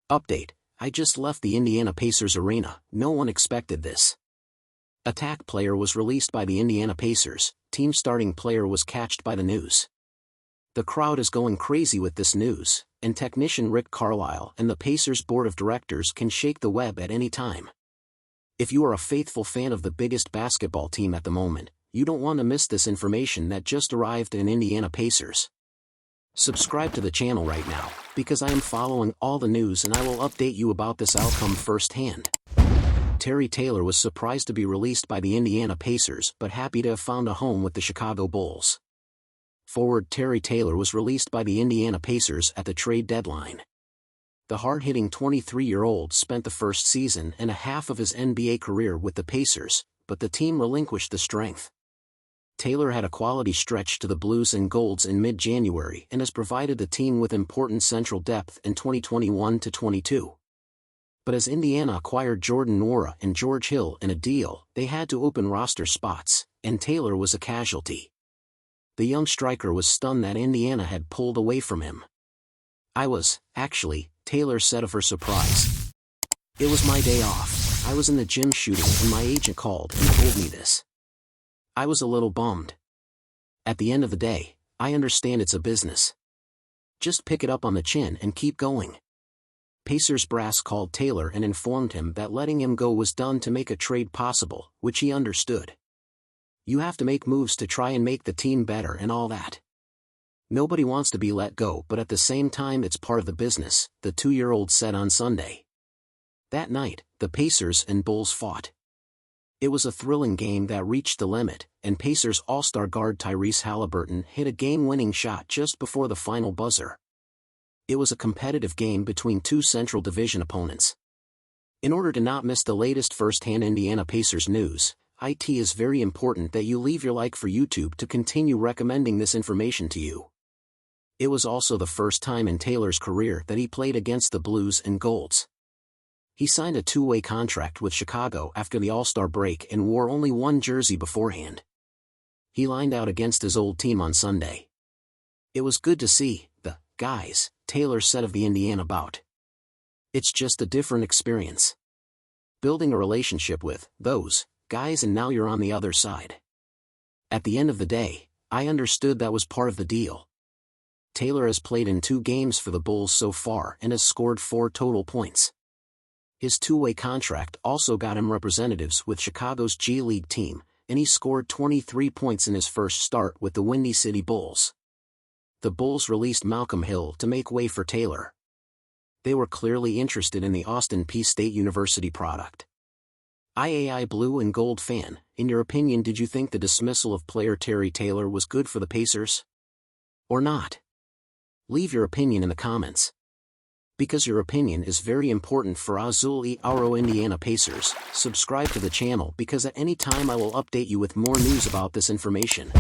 Update: I just left the Indiana Pacers arena. No one expected this. Attack player was released by the Indiana Pacers. Team starting player was catched by the news. The crowd is going crazy with this news, and technician Rick Carlisle and the Pacers board of directors can shake the web at any time. If you are a faithful fan of the biggest basketball team at the moment, you don't want to miss this information that just arrived in Indiana Pacers. Subscribe to the channel right now, because I am following all the news and I will update you about this outcome firsthand. Terry Taylor was surprised to be released by the Indiana Pacers but happy to have found a home with the Chicago Bulls. Forward Terry Taylor was released by the Indiana Pacers at the trade deadline. The hard-hitting 23-year-old spent the first season and a half of his NBA career with the Pacers, but the team relinquished the strength. Taylor had a quality stretch to the Blues and Golds in mid-January and has provided the team with important central depth in 2021-22. But as Indiana acquired Jordan Nwora and George Hill in a deal, they had to open roster spots, and Taylor was a casualty. The young striker was stunned that Indiana had pulled away from him. Actually, Taylor said of her surprise. It was my day off. I was in the gym shooting and my agent called and told me this. I was a little bummed. At the end of the day, I understand it's a business. Just pick it up on the chin and keep going. Pacers brass called Taylor and informed him that letting him go was done to make a trade possible, which he understood. You have to make moves to try and make the team better and all that. Nobody wants to be let go, but at the same time it's part of the business, the 2-year-old said on Sunday. That night, the Pacers and Bulls fought. It was a thrilling game that reached the limit, and Pacers all-star guard Tyrese Haliburton hit a game-winning shot just before the final buzzer. It was a competitive game between two Central Division opponents. In order to not miss the latest first-hand Indiana Pacers news, it is very important that you leave your like for YouTube to continue recommending this information to you. It was also the first time in Taylor's career that he played against the Blues and Golds. He signed a 2-way contract with Chicago after the All-Star break and wore only one jersey beforehand. He lined out against his old team on Sunday. It was good to see the guys, Taylor said of the Indiana bout. It's just a different experience. Building a relationship with those guys, and now you're on the other side. At the end of the day, I understood that was part of the deal. Taylor has played in 2 games for the Bulls so far and has scored 4 total points. His 2-way contract also got him representatives with Chicago's G League team, and he scored 23 points in his first start with the Windy City Bulls. The Bulls released Malcolm Hill to make way for Taylor. They were clearly interested in the Austin Peay State University product. Blue and Gold fan, in your opinion, did you think the dismissal of player Terry Taylor was good for the Pacers? Or not? Leave your opinion in the comments. Because your opinion is very important for Azul y Oro Indiana Pacers, subscribe to the channel because at any time I will update you with more news about this information.